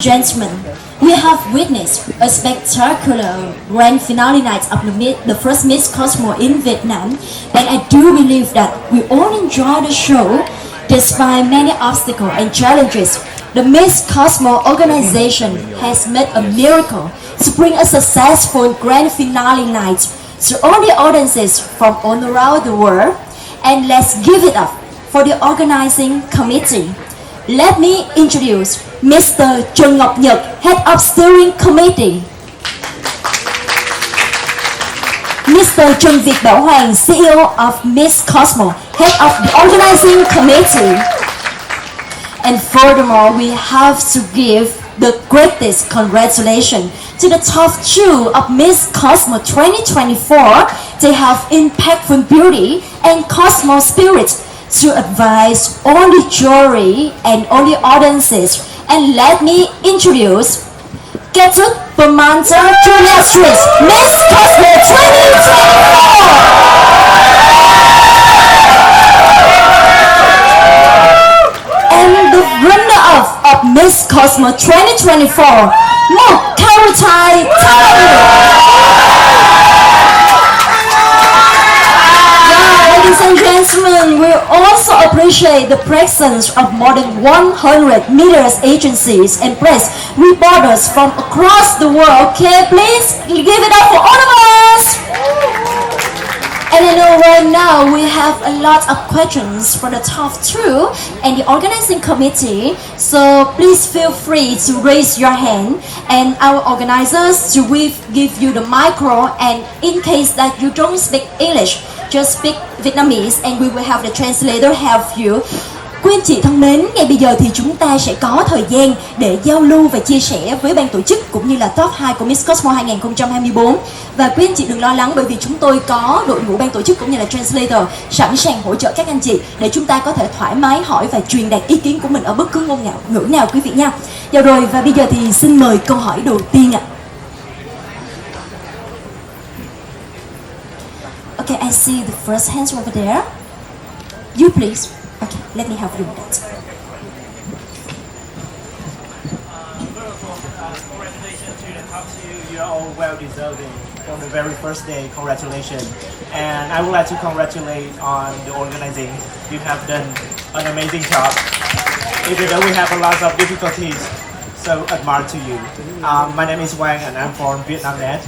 Gentlemen, we have witnessed a spectacular grand finale night of the first Miss Cosmo in Vietnam, and I do believe that we all enjoy the show. Despite many obstacles and challenges, the Miss Cosmo organization has made a miracle to bring a successful grand finale night to all the audiences from all around the world. And let's give it up for the organizing committee. Let me introduce Mr. Trần Ngọc Nhật, Head of Steering Committee. Mr. Trần Việt Bảo Hoàng, CEO of Miss Cosmo, Head of the Organizing Committee. And furthermore, we have to give the greatest congratulations to the top two of Miss Cosmo 2024. They have impactful beauty and Cosmo spirit to advise all the jury and all the audiences. And let me introduce Getut Pemanta Julia Street, Miss Cosmo 2024. And the runner-up of Miss Cosmo 2024, Mok Karatai Ladies and gentlemen, we also appreciate the presence of more than 100 media agencies and press reporters from across the world. Okay, please give it up for all of us. And I know right now we have a lot of questions for the top two and the organizing committee. So please feel free to raise your hand, and our organizers will give you the micro. And in case that you don't speak English, just speak Vietnamese and we will have the translator help you. Quý anh chị thân mến, ngay bây giờ thì chúng ta sẽ có thời gian để giao lưu và chia sẻ với ban tổ chức cũng như là top 2 của Miss Cosmo 2024. Và quý anh chị đừng lo lắng, bởi vì chúng tôi có đội ngũ ban tổ chức cũng như là translator sẵn sàng hỗ trợ các anh chị để chúng ta có thể thoải mái hỏi và truyền đạt ý kiến của mình ở bất cứ ngữ nào quý vị nha. Dạ rồi, và bây giờ thì xin mời câu hỏi đầu tiên ạ. Okay, I see the first hands over there. You please. Okay, let me help you with that. Congratulations to the top two. You're all well deserving from the very first day. Congratulations. And I would like to congratulate on the organizing. You have done an amazing job. Even though we have a lot of difficulties, so admire to you. My name is Wang and I'm from Vietnamnet.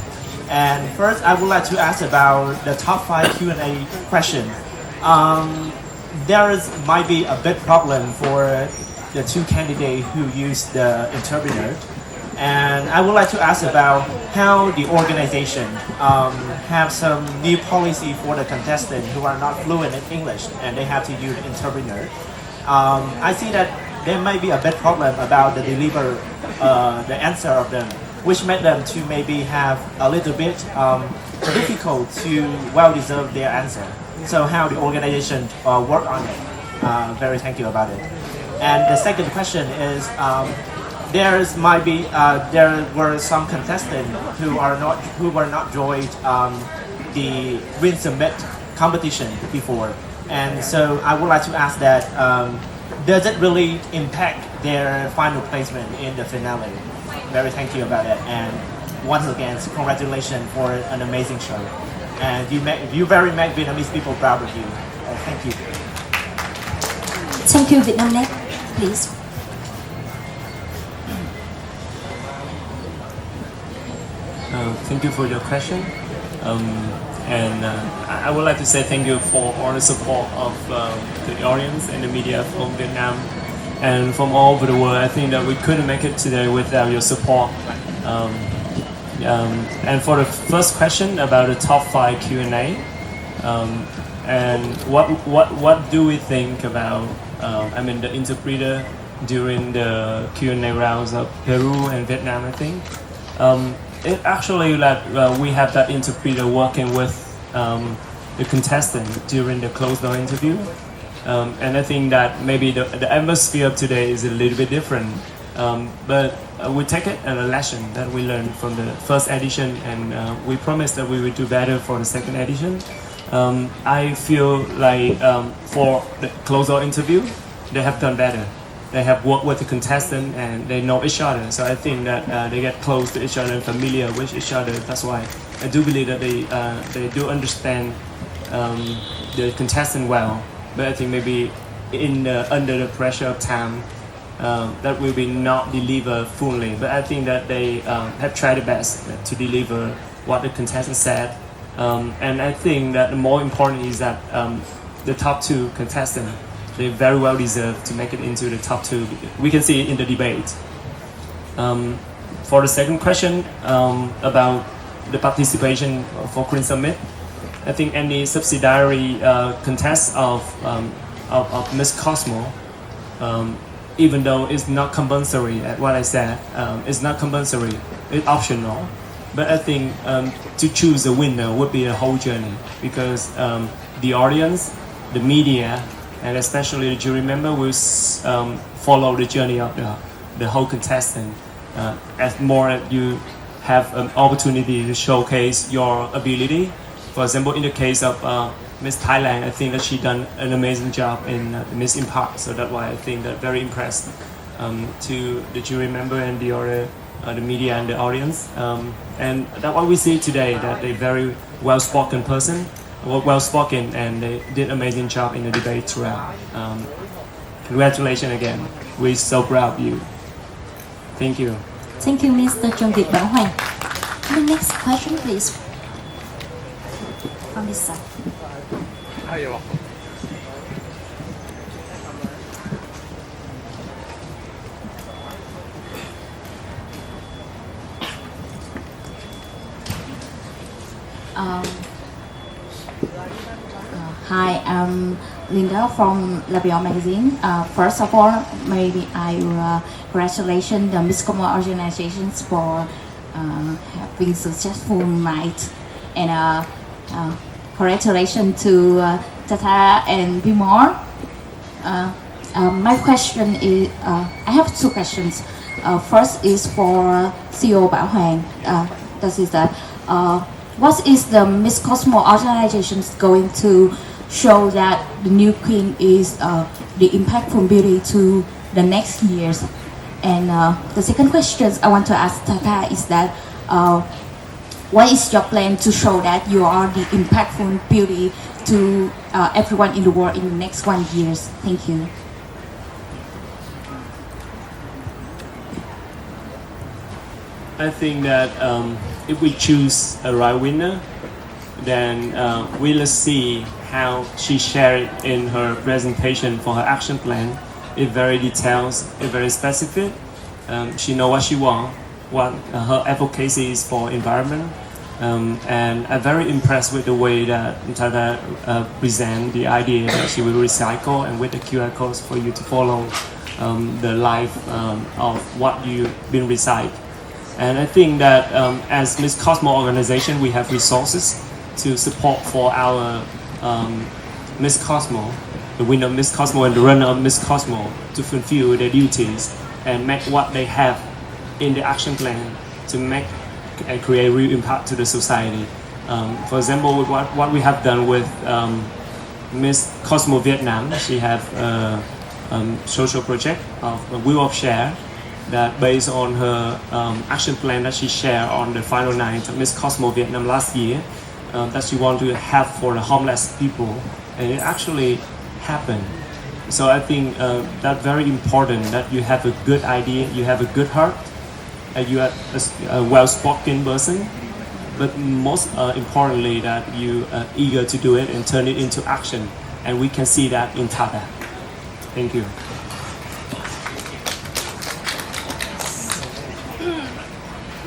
And first, I would like to ask about the top 5 Q&A question. Might be a big problem for the two candidates who use the interpreter. And I would like to ask about how the organization have some new policy for the contestants who are not fluent in English and they have to use the interpreter. I see that there might be a big problem about the the answer of them, which made them to maybe have a little bit difficult to well deserve their answer. So how the organization work on it? Very thank you about it. And the second question is, there were some contestants who were not joined the Win Submit competition before, and so I would like to ask that, does it really impact their final placement in the finale? Very thank you about it, and once again, congratulations for an amazing show. And you very make Vietnamese people proud of you. Thank you. Thank you, Vietnamnet. Please. Thank you for your question. I would like to say thank you for all the support of the audience and the media from Vietnam and from all over the world. I think that we couldn't make it today without your support. And for the first question about the top 5 Q&A, and what do we think about the interpreter during the Q&A rounds of Peru and Vietnam? I think it actually we have that interpreter working with the contestant during the closed door interview, and I think that maybe the atmosphere of today is a little bit different, but we take it as a lesson that we learned from the first edition, and we promise that we will do better for the second edition. I feel like for the closed door interview, they have done better. they have worked with the contestant and they know each other. So I think that they get close to each other and familiar with each other. That's why I do believe that they do understand the contestant well. But I think maybe under the pressure of time, that will be not deliver fully. But I think that they have tried their best to deliver what the contestant said. And I think that the more important is that the top two contestants, they very well deserve to make it into the top two. We can see it in the debate. For the second question about the participation for Queen Summit, I think any subsidiary contest of Miss Cosmo, even though it's not compulsory, at what I said, it's not compulsory, it's optional. But I think to choose a winner would be a whole journey, because the audience, the media, and especially the jury member will follow the journey of the whole contestant. As more you have an opportunity to showcase your ability. For example, in the case of Miss Thailand, I think that she done an amazing job in Miss Impact. So that's why I think that very impressed to the jury member and the other the media and the audience. And that's what we see today, that they very well-spoken person, well-spoken, and they did amazing job in the debate throughout. Congratulations again. We're so proud of you. Thank you. Thank you, Mr. Jongvit Bảo Hoàng. The next question, please. From this side. Hi, I'm Linda from Labion magazine. First of all, maybe I will congratulate the Miss Cosmo organizations for having successful night, and congratulations to Tata and Bimor. My question is, I have two questions. First is for CEO Bảo Hoàng. This is that what is the Miss Cosmo organization going to show that the new queen is the impactful beauty to the next years? And the second question I want to ask Tata is that what is your plan to show that you are the impactful beauty to everyone in the world in the next 1 year? Thank you. I think that if we choose a right winner, then we'll see how she shared it in her presentation for her action plan. It's very detailed, it's very specific. She knows what she wants, what her advocacy is for environment. And I'm very impressed with the way that Tata present the idea that she will recycle, and with the QR codes for you to follow the life of what you've been recycled. And I think that as Miss Cosmo organization, we have resources to support for our Miss Cosmo, the winner of Miss Cosmo and the runner of Miss Cosmo, to fulfill their duties and make what they have in the action plan to make and create real impact to the society. For example, with what we have done with Miss Cosmo Vietnam, she have a social project of a Wheel of Share, that based on her action plan that she shared on the final night of Miss Cosmo Vietnam last year, that she want to have for the homeless people, and it actually happened. So I think that's very important, that you have a good idea, you have a good heart, and you are a well-spoken person, but most importantly that you are eager to do it and turn it into action, and we can see that in Tata. Thank you.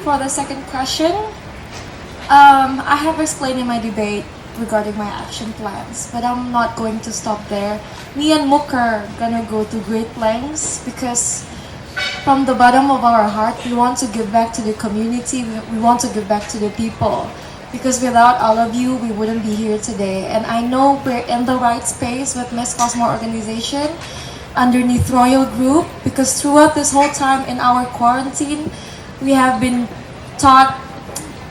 For the second question, I have explained in my debate regarding my action plans, but I'm not going to stop there. Me and Mook are gonna go to great lengths, because from the bottom of our heart, we want to give back to the community, we want to give back to the people. Because without all of you, we wouldn't be here today. And I know we're in the right space with Miss Cosmo organization, underneath Royal Group, because throughout this whole time in our quarantine, we have been taught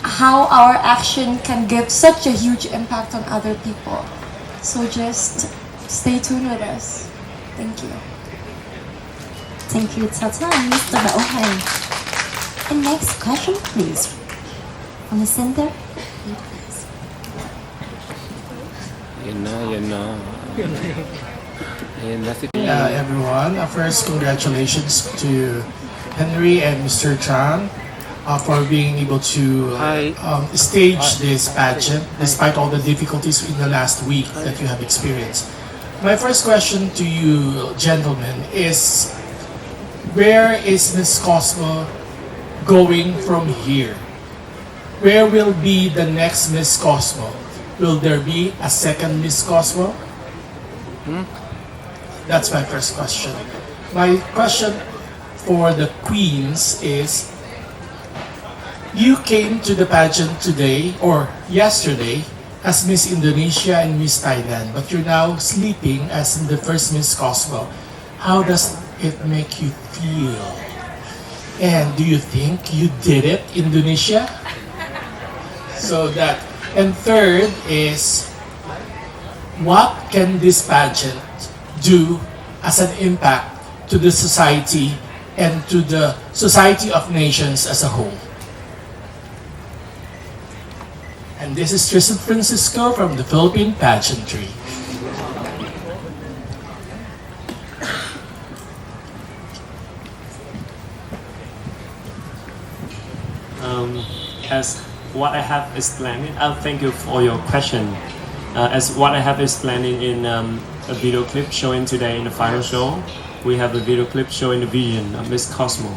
how our action can give such a huge impact on other people. So just stay tuned with us. Thank you. Thank you, Tata and Mr. Baohai. And next question, please. On the center. Please. Everyone. First, congratulations to Henry and Mr. Chan for being able to stage this pageant despite all the difficulties in the last week that you have experienced. My first question to you, gentlemen, is where is Miss Cosmo going from here? Where will be the next Miss Cosmo? Will there be a second Miss Cosmo? That's my first question. My question for the queens is, you came to the pageant today or yesterday as Miss Indonesia and Miss Thailand, but you're now sleeping as the first Miss Cosmo. How does it make you feel? And do you think you did it, Indonesia? And third is, what can this pageant do as an impact to the society and to the society of nations as a whole? And this is Tristan Francisco from the Philippine Pageantry. As what I have explained, thank you for your question. As what I have explained in a video clip showing today in the final show, we have a video clip showing the vision of Miss Cosmo.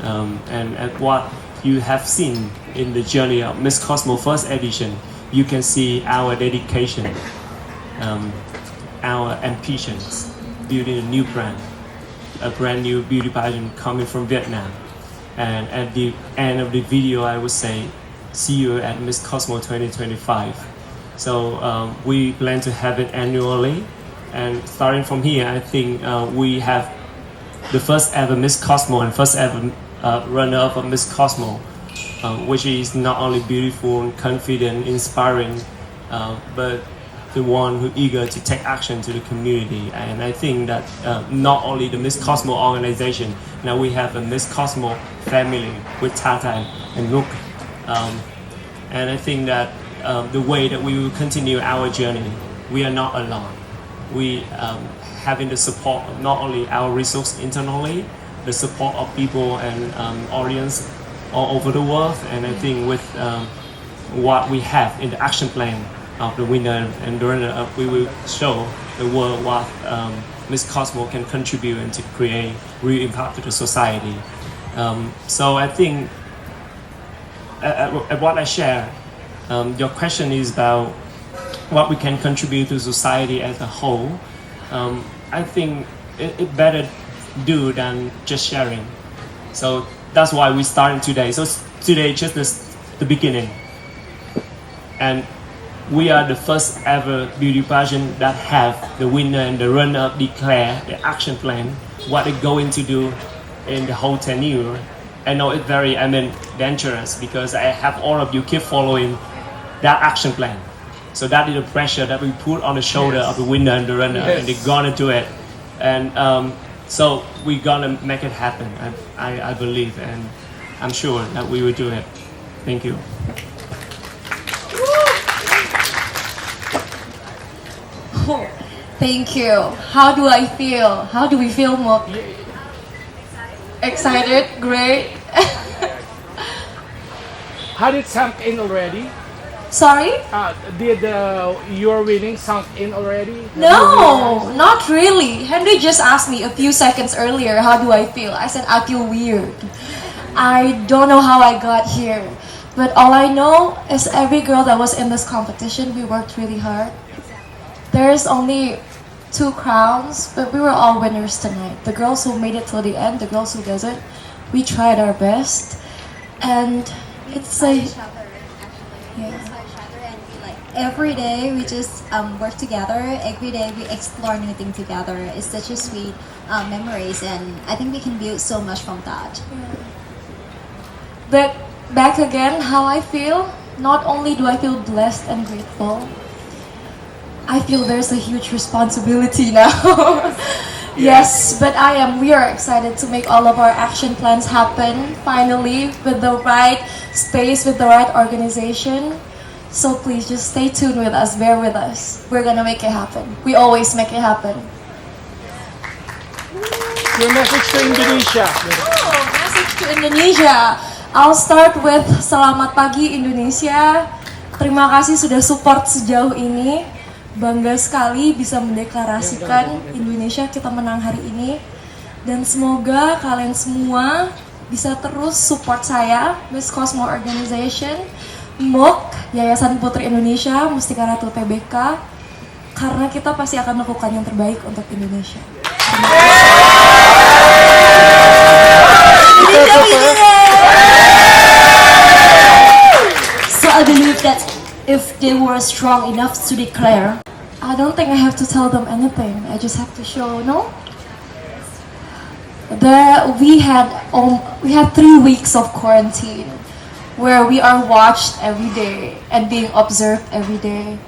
And at what you have seen in the journey of Miss Cosmo first edition, you can see our dedication, our ambitions, building a new brand, a brand new beauty pageant coming from Vietnam. And at the end of the video, I would say, see you at Miss Cosmo 2025. So we plan to have it annually. And starting from here, I think we have the first ever Miss Cosmo and first ever runner-up of Miss Cosmo, which is not only beautiful, confident, inspiring, but the one who eager to take action to the community. And I think that not only the Miss Cosmo organization, now we have a Miss Cosmo family with Tata and Nook. And I think that the way that we will continue our journey, we are not alone. We having the support of not only our resource internally, the support of people and audience all over the world. And I think with what we have in the action plan of the winner and the runner-up, we will show the world what Miss Cosmo can contribute and to create real impact to the society. So I think at what I share, your question is about what we can contribute to society as a whole. I think it better do than just sharing. So that's why we started today. So today just the beginning. And we are the first ever beauty pageant that have the winner and the runner-up declare the action plan, what they're going to do in the whole tenure. I know it's very, dangerous because I have all of you keep following that action plan. So that is the pressure that we put on the shoulder of the winner and the runner, and they're gonna do it. And so we're gonna make it happen. I believe, and I'm sure that we will do it. Thank you. Oh, thank you. How do I feel? How do we feel, Mok? Excited? Great. Had it sunk in already? Sorry? Did your winning sunk in already? No, not really. Henry just asked me a few seconds earlier, how do I feel? I said, I feel weird. I don't know how I got here. But all I know is every girl that was in this competition, we worked really hard. There's only 2 crowns, but we were all winners tonight. The girls who made it till the end, the girls who doesn't, we tried our best. And it's like, yeah. Every day we just work together. Every day we explore new things together. It's such a sweet memories, and I think we can build so much from that. But back again, how I feel, not only do I feel blessed and grateful, I feel there's a huge responsibility now. Yes, but we are excited to make all of our action plans happen finally with the right space, with the right organization. So please just stay tuned with us, bear with us. We're gonna make it happen. We always make it happen. Your message to Indonesia. Oh, message to Indonesia. I'll start with Selamat Pagi Indonesia. Terima kasih sudah support sejauh ini. Bangga sekali bisa mendeklarasikan Indonesia kita menang hari ini. Dan semoga kalian semua bisa terus support saya, Miss Cosmo Organization, MUK, Yayasan Putri Indonesia, Mustika Ratu TBK, karena kita pasti akan melakukan yang terbaik untuk Indonesia. So I believe that if they were strong enough to declare, I don't think I have to tell them anything. I just have to show, no? We had 3 weeks of quarantine where we are watched every day and being observed every day.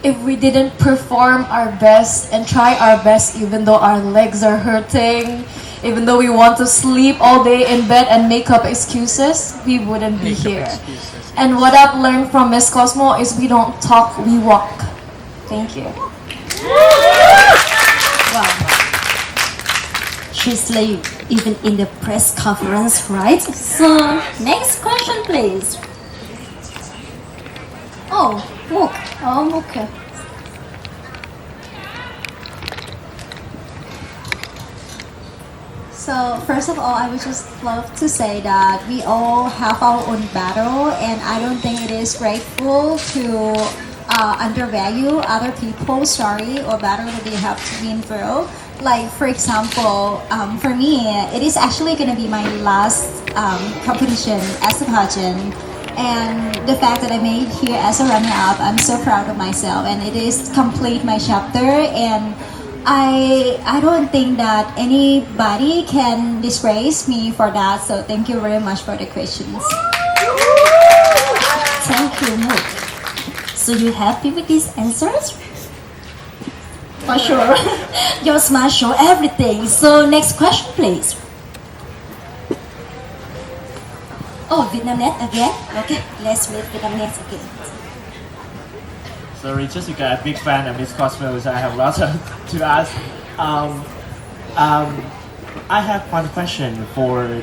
If we didn't perform our best and try our best even though our legs are hurting, even though we want to sleep all day in bed and make up excuses, we wouldn't be here. And what I've learned from Miss Cosmo is we don't talk, we walk. Thank you. wow, she's like even in the press conference, right? So next question, please. Oh, Mook. Oh, Mook. So first of all, I would just love to say that we all have our own battle, and I don't think it is grateful to undervalue other people's story or battle that they have to been through. Like for example, for me, it is actually going to be my last competition as a pageant. And the fact that I made here as a runner-up, I'm so proud of myself, and it is complete my chapter. And I don't think that anybody can disgrace me for that. So thank you very much for the questions. Thank you, Mook. So you happy with these answers? For sure. Your smile show everything. So next question, please. Oh, Vietnamese again? Okay, let's read Vietnamese again. Sorry, just because I'm a big fan of Miss Cosmo, so I have lots of to ask. I have one question for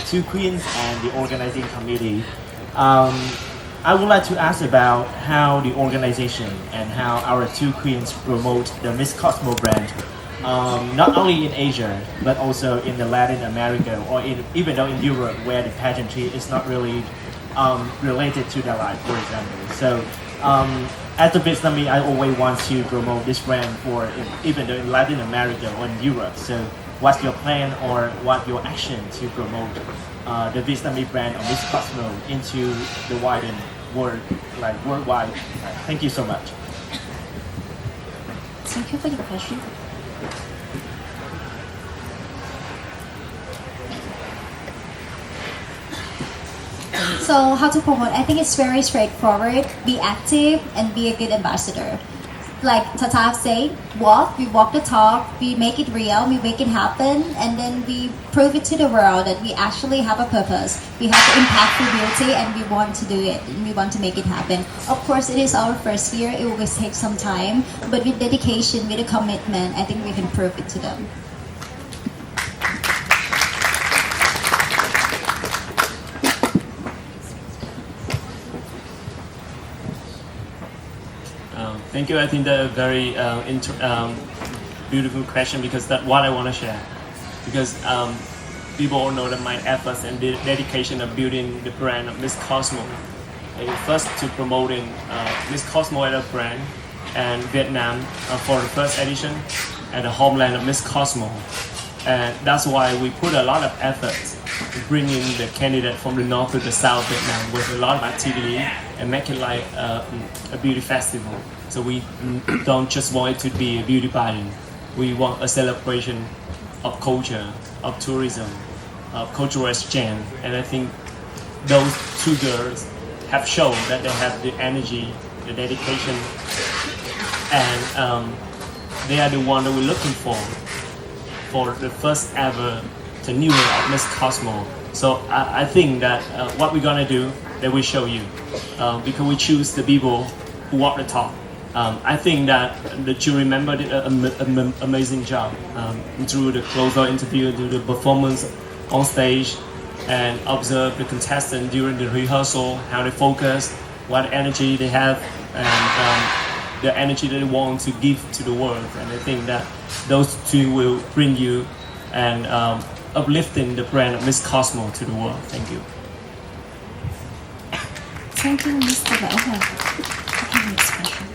two queens and the organizing committee. I would like to ask about how the organization and how our two queens promote the Miss Cosmo brand, not only in Asia but also in the Latin America or even though in Europe where the pageantry is not really related to their life, for example. So as a Vietnamese, I always want to promote this brand for even though in Latin America or in Europe. So what's your plan or what your action to promote the Vietnamese brand of Miss Cosmo into the wider world, like worldwide? Thank you so much. Thank you for the question. So how to promote? I think it's very straightforward. Be active and be a good ambassador. Like Tata said, we walk the talk, we make it real, we make it happen, and then we prove it to the world that we actually have a purpose. We have the impactful beauty and we want to do it, and we want to make it happen. Of course, it is our first year, it will take some time, but with dedication, with a commitment, I think we can prove it to them. Thank you. I think that's a very beautiful question because that's what I want to share. Because people all know that my efforts and dedication of building the brand of Miss Cosmo. First to promoting Miss Cosmo as a brand and Vietnam for the first edition at the homeland of Miss Cosmo. And that's why we put a lot of efforts bringing the candidate from the north to the south Vietnam with a lot of activity and make it like a beauty festival. So we don't just want it to be a beauty pageant. We want a celebration of culture, of tourism, of cultural exchange. And I think those two girls have shown that they have the energy, the dedication, and they are the one that we're looking for the first ever tenure of Miss Cosmo. So I think that what we're gonna do, that we show you, because we choose the people who walk the talk. I think that the jury member did an amazing job through the closer interview, through the performance on stage, and observe the contestant during the rehearsal, how they focus, what energy they have, and the energy that they want to give to the world. And I think that those two will bring you and uplifting the brand of Miss Cosmo to the world. Thank you. Thank you, Mr. Bauer. Okay, next question.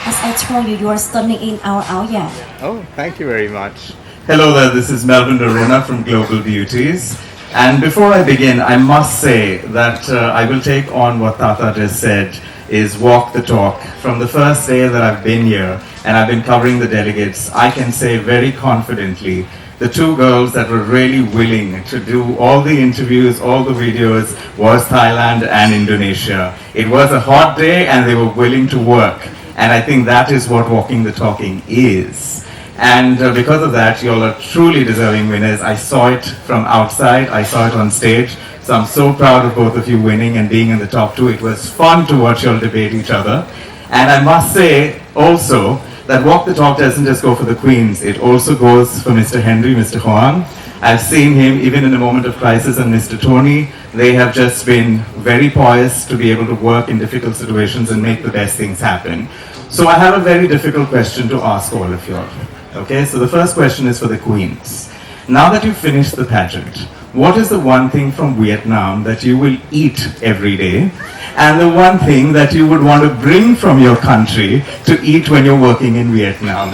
As I told you, you are stunning in our yeah. Oh, thank you very much. Hello there, this is Melvin Dorona from Global Beauties. And before I begin, I must say that I will take on what Tata just said, is walk the talk. From the first day that I've been here, and I've been covering the delegates, I can say very confidently, the two girls that were really willing to do all the interviews, all the videos, was Thailand and Indonesia. It was a hot day and they were willing to work. And I think that is what walking the talking is. And because of that, you all are truly deserving winners. I saw it from outside, I saw it on stage. So I'm so proud of both of you winning and being in the top two. It was fun to watch you all debate each other. And I must say also that Walk the Talk doesn't just go for the queens, it also goes for Mr. Henry, Mr. Huang. I've seen him even in a moment of crisis, and Mr. Tony. They have just been very poised to be able to work in difficult situations and make the best things happen. So I have a very difficult question to ask all of you all. Okay, so the first question is for the queens. Now that you've finished the pageant, what is the one thing from Vietnam that you will eat every day? And the one thing that you would want to bring from your country to eat when you're working in Vietnam?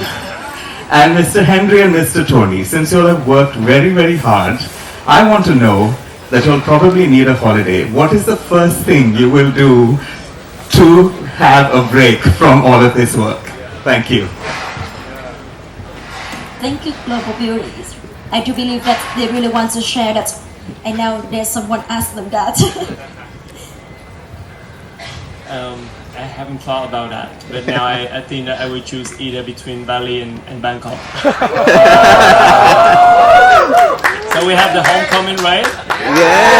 And Mr. Henry and Mr. Tony, since you all have worked very, very hard, I want to know that you'll probably need a holiday. What is the first thing you will do to have a break from all of this work? Thank you. Thank you, Global Beauties. I do believe that they really want to share that. And now there's someone asked them that. I haven't thought about that, but now I think that I would choose either between Bali and Bangkok. So we have the homecoming, right? Yeah!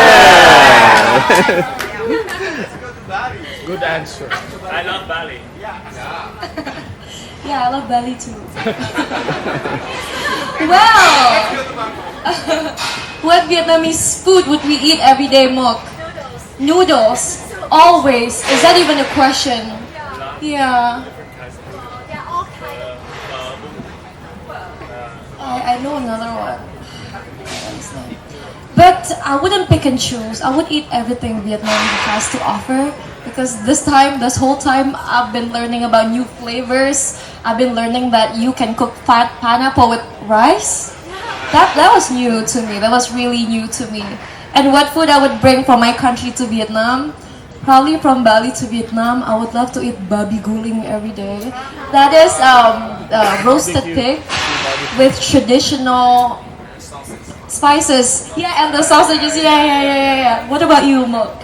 Good answer. I love Bali. Yeah, I love Bali too. Well, what Vietnamese food would we eat every day, Mok? Noodles. Always. Is that even a question? Yeah. I know another one. But I wouldn't pick and choose. I would eat everything Vietnam has to offer. Because this whole time, I've been learning about new flavors. I've been learning that you can cook pineapple with rice. That was new to me. That was really new to me. And what food I would bring from my country to Vietnam? Probably from Bali to Vietnam, I would love to eat babi guling every day. That is roasted pig with traditional spices. Yeah, and the sausages. Yeah. What about you, Mok?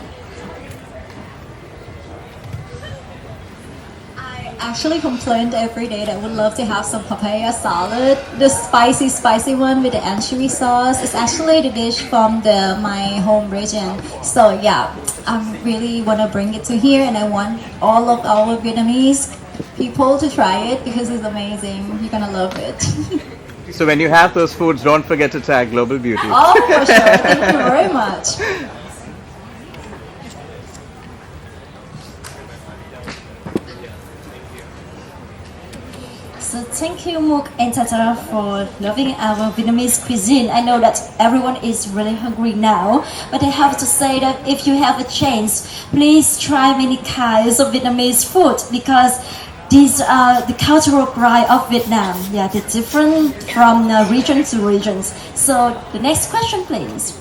Actually complained every day that I would love to have some papaya salad. The spicy one with the anchovy sauce is actually the dish from my home region. So yeah, I really want to bring it to here, and I want all of our Vietnamese people to try it because it's amazing. You're gonna love it. So when you have those foods, don't forget to tag Global Beauty. Oh, for sure. Thank you very much. So thank you, Mook and Tata, for loving our Vietnamese cuisine. I know that everyone is really hungry now, but I have to say that if you have a chance, please try many kinds of Vietnamese food, because these are the cultural pride of Vietnam. Yeah, they're different from region to regions. So the next question, please.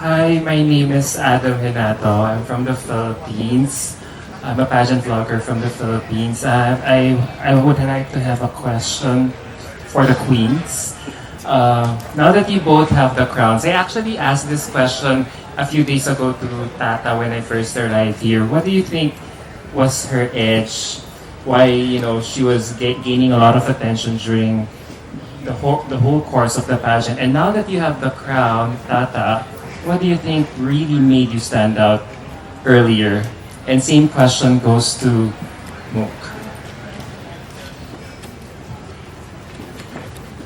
Hi, my name is Adam Renato. I'm from the Philippines. I'm a pageant vlogger from the Philippines. I would like to have a question for the queens. now that you both have the crowns, I actually asked this question a few days ago to Tata when I first arrived here. What do you think was her edge? Why, she was gaining a lot of attention during the whole course of the pageant. And now that you have the crown, Tata, what do you think really made you stand out earlier? And same question goes to Mook.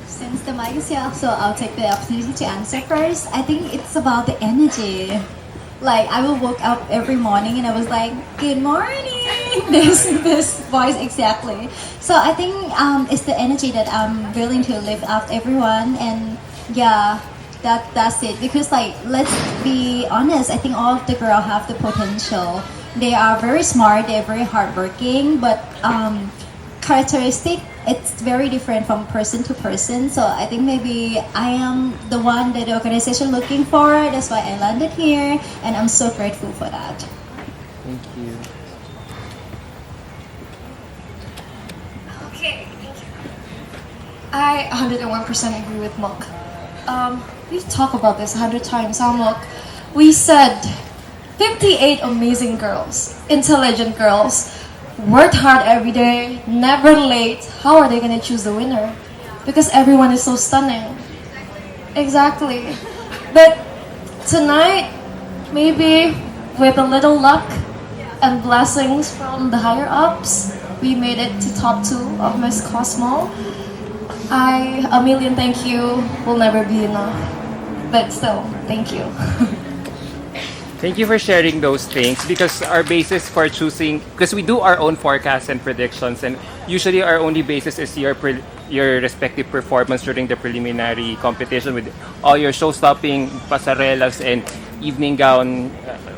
Since the mic is here, so I'll take the opportunity to answer first. I think it's about the energy. Like I will wake up every morning and I was like, "Good morning." This voice exactly. So I think it's the energy that I'm willing to lift up everyone, and yeah, that's it. Because like let's be honest, I think all of the girls have the potential. They are very smart. They're very hardworking, but characteristic it's very different from person to person. So I think maybe I am the one that the organization looking for. That's why I landed here, and I'm so grateful for that. Thank you. Okay, thank you. I 101% agree with Mook. We've talked about this 100 times, huh, Mook? We said 58 amazing girls, intelligent girls, worked hard every day, never late. How are they gonna choose the winner? Because everyone is so stunning. Exactly. But tonight, maybe with a little luck and blessings from the higher ups, we made it to top 2 of Miss Cosmo. A million thank you will never be enough. But still, thank you. Thank you for sharing those things, because our basis for choosing, because we do our own forecasts and predictions, and usually our only basis is your respective performance during the preliminary competition with all your show-stopping pasarellas and evening gown,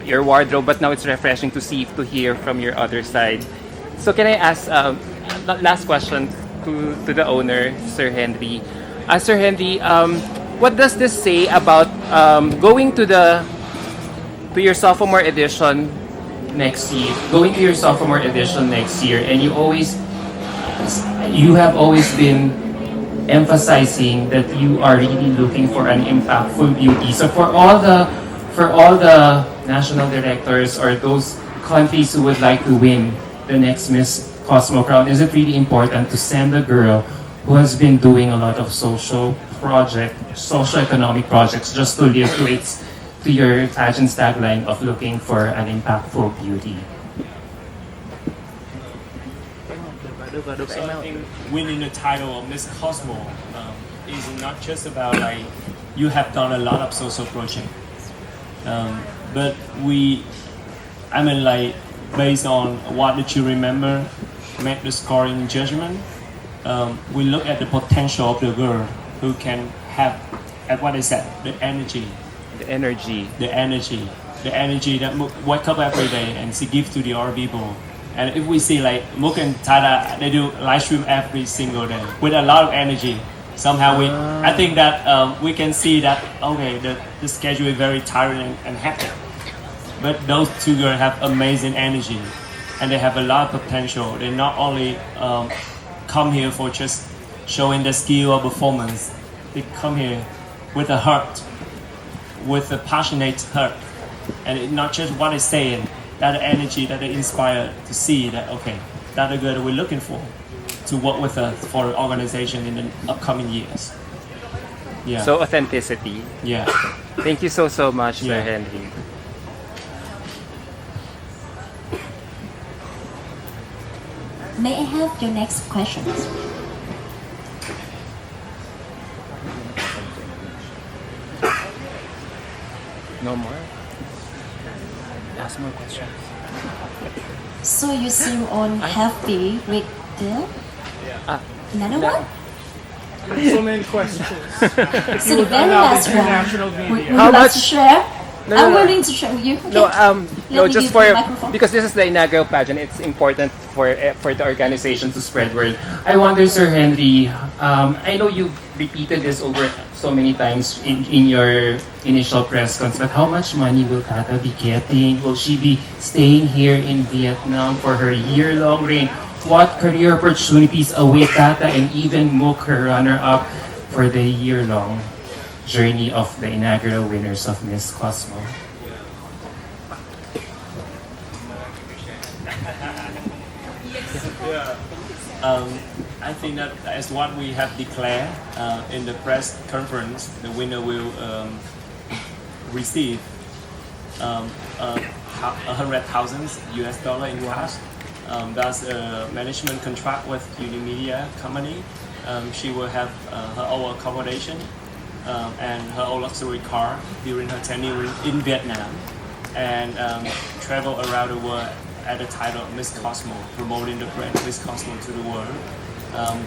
your wardrobe. But now it's refreshing to hear from your other side. So can I ask last question to the owner, Sir Henry? Sir Henry, what does this say about going to your sophomore edition next year? Going to your sophomore edition next year, and you have always been emphasizing that you are really looking for an impactful beauty. So for all the national directors or those countries who would like to win the next Miss Cosmo crown, is it really important to send a girl who has been doing a lot of socio-economic projects just to live to your pageant's tagline of looking for an impactful beauty? So I think winning the title of Miss Cosmo is not just about like you have done a lot of social projects, but based on what did you remember, make the scoring judgment. We look at the potential of the girl who can have, at what I said, the energy that wake up every day and she give to the other people. And if we see like Mook and Tata, they do live stream every single day with a lot of energy. Somehow I think that we can see that okay, the schedule is very tiring and hectic. But those two girls have amazing energy, and they have a lot of potential. They not only come here for just showing the skill or performance. They come here with a heart, with a passionate heart, and it not just what they're saying, that the energy that they inspire to see that okay, that's the girl that we're looking for to work with us for the organization in the upcoming years. Yeah. So authenticity. Yeah. Thank you so much, Sir Yeah. Henry. May I have your next questions? No more? Ask more questions. So you seem unhappy with the another one? So many questions. So the very allow last one. international Would media. you How like much- to share? No, I'm no. willing to share with you. Okay. No, Let me just give for you the microphone. because this is the inaugural pageant. It's important for the organization to spread word. I wonder, Sir Henry, I know you repeated this over so many times in your initial press conference, but how much money will Tata be getting? Will she be staying here in Vietnam for her year-long reign? What career opportunities await Tata and even Mook, her runner-up, for the year-long journey of the inaugural winners of Miss Cosmo? I think that as what we have declared in the press conference, the winner will receive $100,000 in cash. That's a management contract with Unimedia company. She will have her own accommodation and her own luxury car during her tenure in Vietnam, and travel around the world at the title of Miss Cosmo, promoting the brand Miss Cosmo to the world.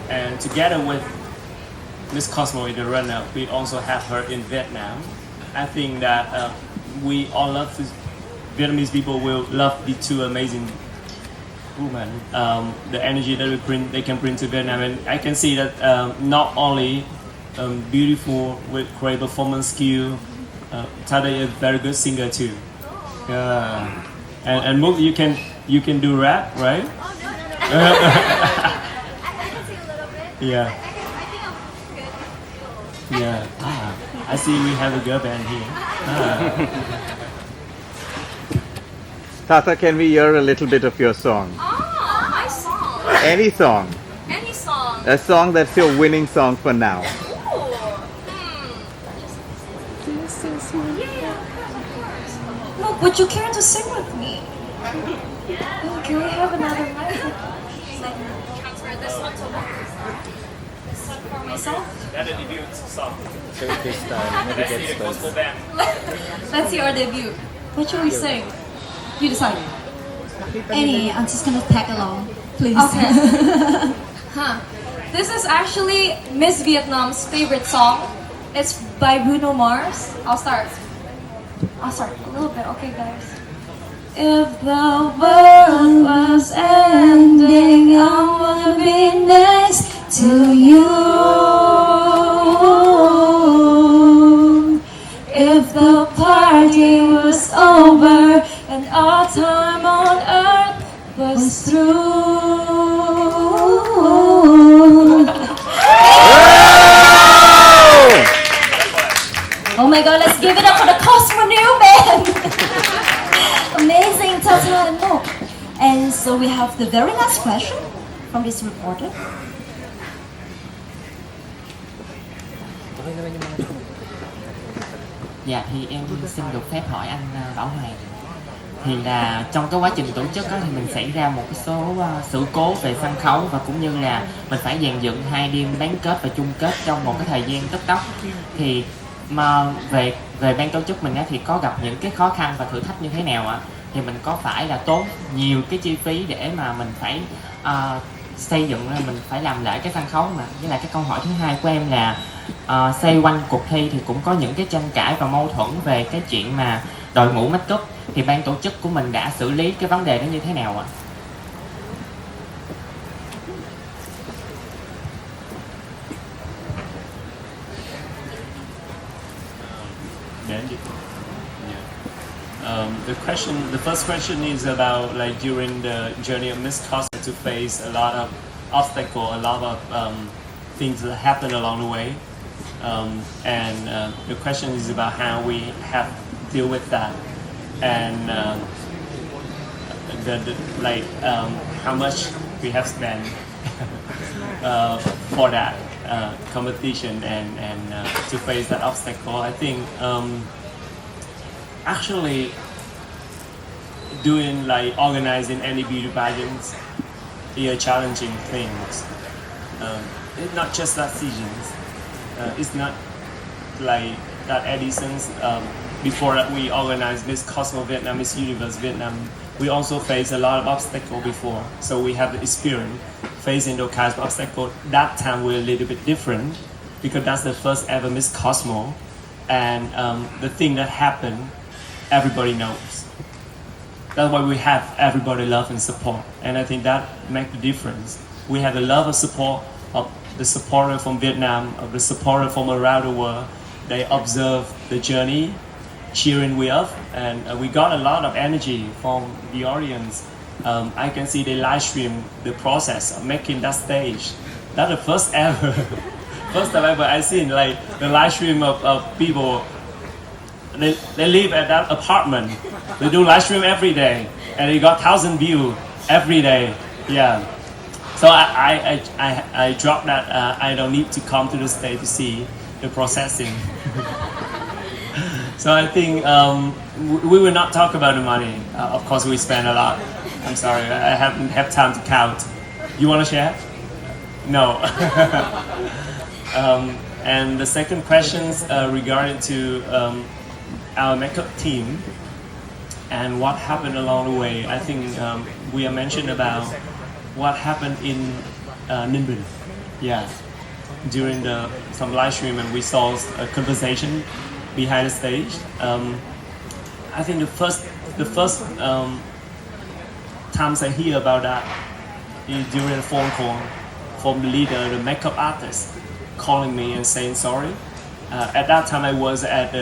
And together with Miss Cosmo in the runner, we also have her in Vietnam. I think that we all love this, Vietnamese people will love the two amazing women. The energy that they can bring to Vietnam, and I can see that not only beautiful with great performance skill, Tata is a very good singer too. And Mook, you can do rap, right? Yeah. Yeah. I see we have a girl band here. Tata, can we hear a little bit of your song? My song. Any song. Any song. A song that's your winning song for now. Look, would you care to sing with me? Can we have another mic? Transfer this one to one. This one for myself? That a debut song. This time, maybe get Cosmo band. Let's see our debut. What should we sing? You decide. Any, I'm just gonna tag along, please. Okay. This is actually Miss Vietnam's favorite song. It's by Bruno Mars. I'll start a little bit, okay guys? If the world was ending, I wanna be next to you. If the party was over and our time on earth was through. Oh my god, let's give it up for the Cosmo new band! Amazing, Tata and Mook. And so we have the very last question from this reporter. Dạ thì em xin được phép hỏi anh Bảo Hoàng. Thì là trong cái quá trình tổ chức đó, thì mình xảy ra một cái số sự cố về sân khấu, và cũng như là mình phải dàn dựng 2 đêm bán kết và chung kết trong một cái thời gian tức tốc. Thì mà về ban tổ chức mình á, thì có gặp những cái khó khăn và thử thách như thế nào ạ? Thì mình có phải là tốn nhiều cái chi phí để mà mình phải xây dựng, mình phải làm lại cái sân khấu mà? Với lại cái câu hỏi thứ hai của em là xoay quanh cuộc thi thì cũng có những cái tranh cãi và mâu thuẫn về cái chuyện mà đội ngũ make up, thì ban tổ chức của mình đã xử lý cái vấn đề đó như thế nào ạ? The first question is about like during the journey of Miss Cosmo to face a lot of obstacles, a lot of things that happen along the way, and the question is about how we have to deal with that, and how much we have spent for that competition and to face that obstacle. I think actually doing like organizing any beauty pageants is a challenging thing. It's not just that seasons. It's not like that editions. Before that, we organized Miss Cosmo Vietnam, Miss Universe Vietnam. We also faced a lot of obstacles before, so we have the experience facing those kinds of obstacles. That time we're a little bit different because that's the first ever Miss Cosmo, and the thing that happened, everybody knows. That's why we have everybody love and support, and I think that makes the difference. We have the love and support of the supporter from Vietnam, of the supporter from around the world. They observe the journey, cheering we up, and we got a lot of energy from the audience. I can see they live stream the process of making that stage. That's the first ever first time ever I seen like the live stream of people. They live at that apartment. They do live stream every day, and they got 1,000 views every day. Yeah. So I dropped that. I don't need to come to the state to see the processing. So I think we will not talk about the money. Of course, we spend a lot. I'm sorry, I haven't have time to count. You want to share? No. And the second questions regarding to our makeup team and what happened along the way. I think we have mentioned about what happened in Ninh. Yeah, during some live stream, and we saw a conversation behind the stage. I think the first times I hear about that is during a phone call from the leader, the makeup artist, calling me and saying sorry. At that time, I was at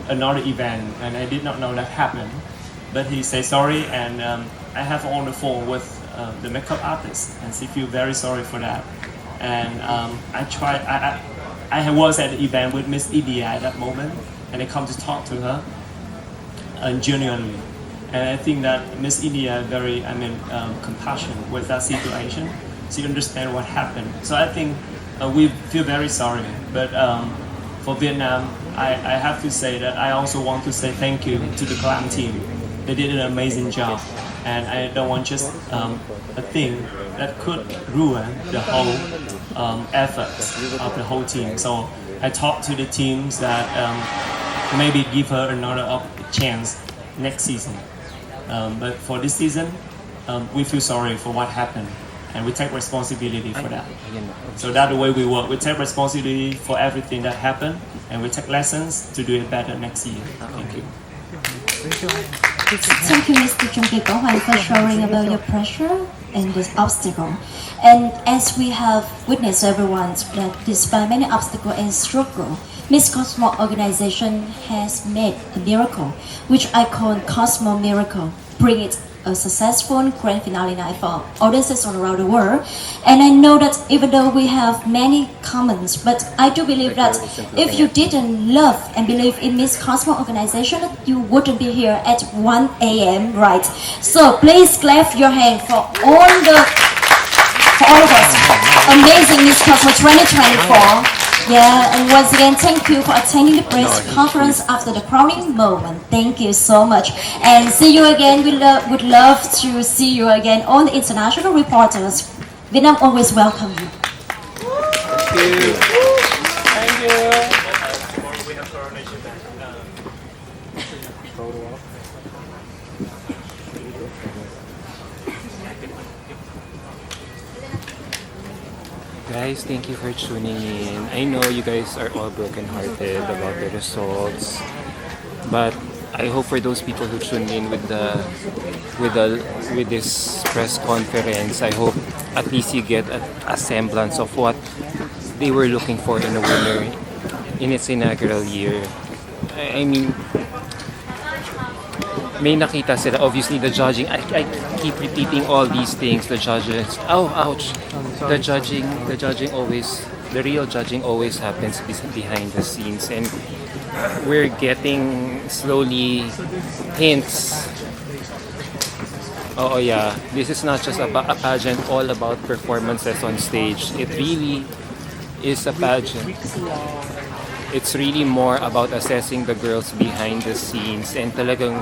another event, and I did not know that happened. But he said sorry, and I have on the phone with the makeup artist, and she feel very sorry for that. And I was at the event with Miss India at that moment, and I come to talk to her, genuinely. And I think that Miss India very, compassionate with that situation. She understands what happened. So I think we feel very sorry. But for Vietnam, I have to say that I also want to say thank you to the glam team. They did an amazing job, and I don't want just a thing that could ruin the whole effort of the whole team. So I talked to the teams that maybe give her another chance next season. But for this season, we feel sorry for what happened, and we take responsibility for that. So that's the way we work. We take responsibility for everything that happened, and we take lessons to do it better next year. Thank you. Thank you, Mr. Chung Kip-Ho, for sharing about your pressure and this obstacle. And as we have witnessed everyone that despite many obstacles and struggle, Miss Cosmo organization has made a miracle, which I call Cosmo Miracle, bring it a successful grand finale night for audiences all around the world. And I know that even though we have many comments, but I do believe that if you didn't love and believe in Miss Cosmo organization, you wouldn't be here at 1 a.m. right? So please clap your hand for all of us. Amazing Miss Cosmo 2024. Yeah, and once again, thank you for attending the press conference after the crowning moment. Thank you so much. And see you again. We would love to see you again on the International Reporters. Vietnam always welcome you. Thank you. Thank you. Guys, thank you for tuning in. I know you guys are all brokenhearted about the results, but I hope for those people who tuned in with this press conference, I hope at least you get a semblance of what they were looking for in a winner in its inaugural year. I mean, may nakita sila. Obviously, the judging, I keep repeating all these things. The judges, oh, ouch. The judging always, the real judging always happens behind the scenes. And we're getting slowly hints. Oh yeah, this is not just a pageant all about performances on stage. It really is a pageant. It's really more about assessing the girls behind the scenes, and talagang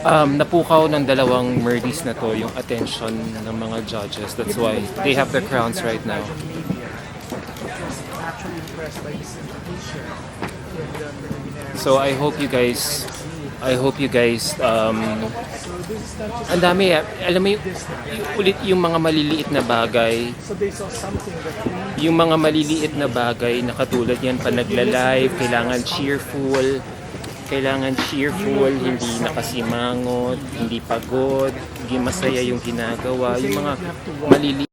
napukaw ng dalawang Murdies na to yung attention ng mga judges. That's why they have their crowns right now. So I hope you guys ang dami, alam mo ulit yung mga maliliit na bagay, na katulad yan pa nagla-live, kailangan cheerful, hindi nakasimangot, hindi pagod, hindi masaya yung ginagawa, yung mga maliliit